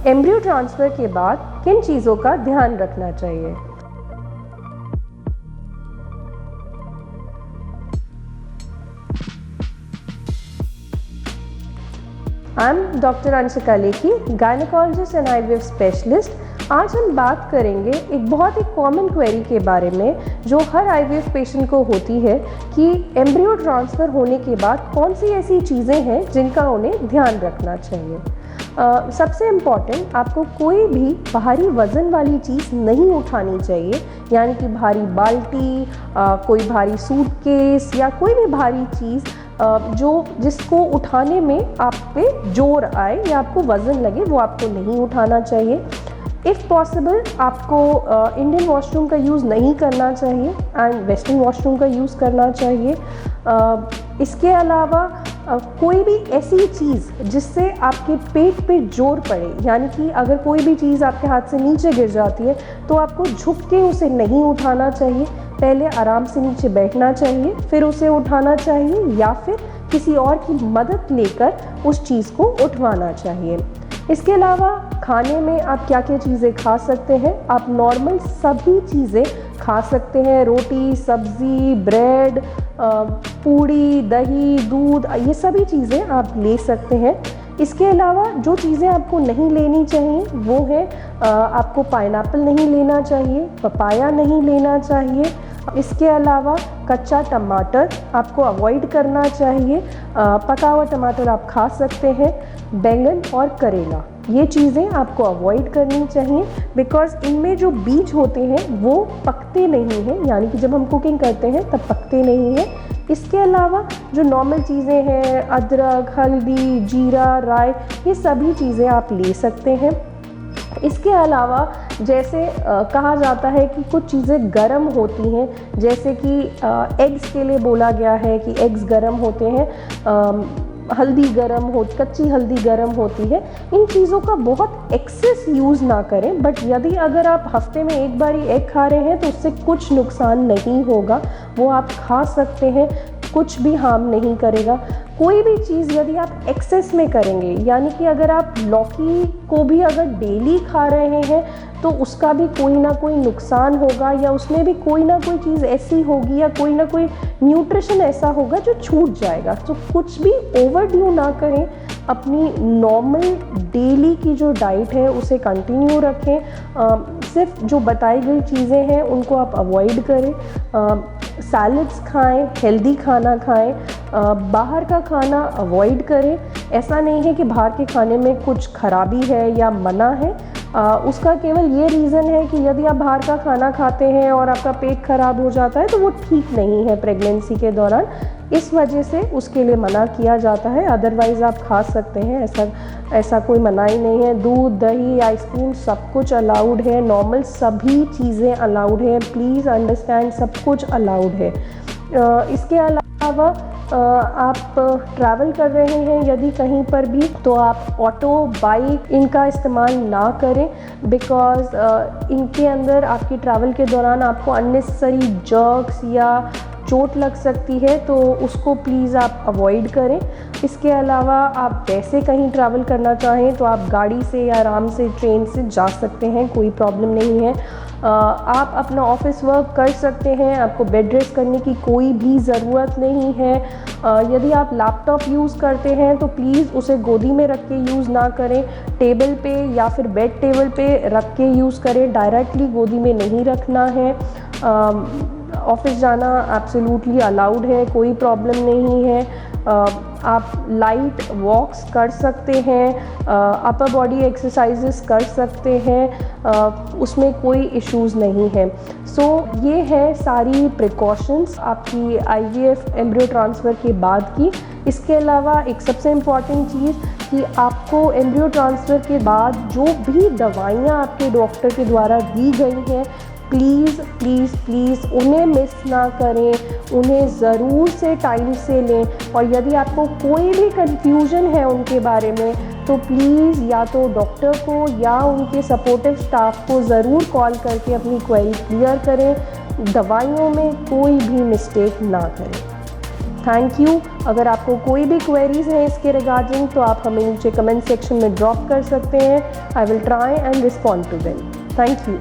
Embryo transfer के बाद किन चीज़ों का ध्यान रखना चाहिए? I am doctor Anshika Lekhi, gynaecologist and IVF specialist. आज हम बात करेंगे एक बहुत ही कॉमन क्वेरी के बारे में जो हर आईवीएफ पेशेंट को होती है कि एम्ब्रियो ट्रांसफ़र होने के बाद कौन सी ऐसी चीज़ें हैं जिनका उन्हें ध्यान रखना चाहिए। सबसे इम्पॉर्टेंट, आपको कोई भी भारी वज़न वाली चीज़ नहीं उठानी चाहिए, यानी कि भारी बाल्टी, कोई भारी सूटकेस या कोई भी भारी चीज़ जिसको उठाने में आप पे जोर आए या आपको वज़न लगे, वो आपको नहीं उठाना चाहिए। इफ़ पॉसिबल आपको इंडियन वॉशरूम का यूज़ नहीं करना चाहिए एंड वेस्टर्न वॉशरूम का यूज़ करना चाहिए। इसके अलावा कोई भी ऐसी चीज़ जिससे आपके पेट पे जोर पड़े, यानी कि अगर कोई भी चीज़ आपके हाथ से नीचे गिर जाती है तो आपको झुक के उसे नहीं उठाना चाहिए। पहले आराम से नीचे बैठना चाहिए, फिर उसे उठाना चाहिए या फिर किसी और की मदद लेकर उस चीज़ को उठवाना चाहिए। इसके अलावा खाने में आप क्या क्या चीज़ें खा सकते हैं? आप नॉर्मल सभी चीज़ें खा सकते हैं, रोटी, सब्ज़ी, ब्रेड, पूड़ी, दही, दूध, ये सभी चीज़ें आप ले सकते हैं। इसके अलावा जो चीज़ें आपको नहीं लेनी चाहिए वो है, आपको पाइनएप्पल नहीं लेना चाहिए, पपाया नहीं लेना चाहिए। इसके अलावा कच्चा टमाटर आपको अवॉइड करना चाहिए। पका हुआ टमाटर आप खा सकते हैं। बैंगन और करेला, ये चीज़ें आपको अवॉइड करनी चाहिए बिकॉज़ इनमें जो बीज होते हैं वो पकते नहीं हैं, यानी कि जब हम कुकिंग करते हैं तब पकते नहीं हैं। इसके अलावा जो नॉर्मल चीज़ें हैं, अदरक, हल्दी, जीरा, राई, ये सभी चीज़ें आप ले सकते हैं। इसके अलावा जैसे कहा जाता है कि कुछ चीज़ें गर्म होती हैं, जैसे कि एग्स के लिए बोला गया है कि एग्स गर्म होते हैं, हल्दी गर्म हो, कच्ची हल्दी गर्म होती है। इन चीज़ों का बहुत एक्सेस यूज़ ना करें, बट यदि अगर आप हफ्ते में एक बार ही एग खा रहे हैं तो उससे कुछ नुकसान नहीं होगा, वो आप खा सकते हैं, कुछ भी हार्म नहीं करेगा। कोई भी चीज़ यदि आप एक्सेस में करेंगे, यानी कि अगर आप लौकी को भी अगर डेली खा रहे हैं तो उसका भी कोई ना कोई नुकसान होगा या उसमें भी कोई ना कोई चीज़ ऐसी होगी या कोई ना कोई न्यूट्रिशन ऐसा होगा जो छूट जाएगा। तो कुछ भी ओवरड्यू ना करें, अपनी नॉर्मल डेली की जो डाइट है उसे कंटिन्यू रखें। सिर्फ जो बताई गई चीज़ें हैं उनको आप अवॉइड करें। सैलड्स खाएं, हेल्दी खाना खाएं, बाहर का खाना अवॉइड करें। ऐसा नहीं है कि बाहर के खाने में कुछ खराबी है या मना है, उसका केवल ये रीज़न है कि यदि आप बाहर का खाना खाते हैं और आपका पेट खराब हो जाता है तो वो ठीक नहीं है प्रेगनेंसी के दौरान, इस वजह से उसके लिए मना किया जाता है। अदरवाइज़ आप खा सकते हैं, ऐसा कोई मनाही नहीं है। दूध, दही, आइसक्रीम सब कुछ अलाउड है, नॉर्मल सभी चीज़ें अलाउड है, प्लीज़ अंडरस्टैंड, सब कुछ अलाउड है। इसके अलावा आप ट्रैवल कर रहे हैं यदि कहीं पर भी, तो आप ऑटो, बाइक इनका इस्तेमाल ना करें बिकॉज़ इनके अंदर आपकी ट्रैवल के दौरान आपको अननेसेसरी जर्क्स या चोट लग सकती है, तो उसको प्लीज़ आप अवॉइड करें। इसके अलावा आप वैसे कहीं ट्रैवल करना चाहें तो आप गाड़ी से या आराम से ट्रेन से जा सकते हैं, कोई प्रॉब्लम नहीं है। आप अपना ऑफिस वर्क कर सकते हैं, आपको बेड रेस्ट करने की कोई भी ज़रूरत नहीं है। यदि आप लैपटॉप यूज़ करते हैं तो प्लीज़ उसे गोदी में रख के यूज़ ना करें, टेबल पे या फिर बेड टेबल पे रख के यूज़ करें, डायरेक्टली गोदी में नहीं रखना है। ऑफिस जाना एब्सोल्युटली अलाउड है, कोई प्रॉब्लम नहीं है। आप लाइट वॉक्स कर सकते हैं, अपर बॉडी एक्सरसाइजेस कर सकते हैं, उसमें कोई इश्यूज़ नहीं है। सो ये है सारी प्रिकॉशंस आपकी आईवीएफ एम्ब्रियो ट्रांसफ़र के बाद की। इसके अलावा एक सबसे इम्पॉर्टेंट चीज़ कि आपको एम्ब्रियो ट्रांसफ़र के बाद जो भी दवाइयाँ आपके डॉक्टर के द्वारा दी गई हैं, प्लीज़ प्लीज़ प्लीज़ उन्हें मिस ना करें, उन्हें ज़रूर से टाइम से लें। और यदि आपको कोई भी कन्फ्यूजन है उनके बारे में तो प्लीज़ या तो डॉक्टर को या उनके सपोर्टिव स्टाफ को ज़रूर कॉल करके अपनी क्वेरी क्लियर करें। दवाइयों में कोई भी मिस्टेक ना करें। Thank you. अगर आपको कोई भी क्वेरीज हैं इसके रिगार्डिंग तो आप हमें नीचे कमेंट सेक्शन में ड्रॉप कर सकते हैं। I will try and respond to them. Thank you.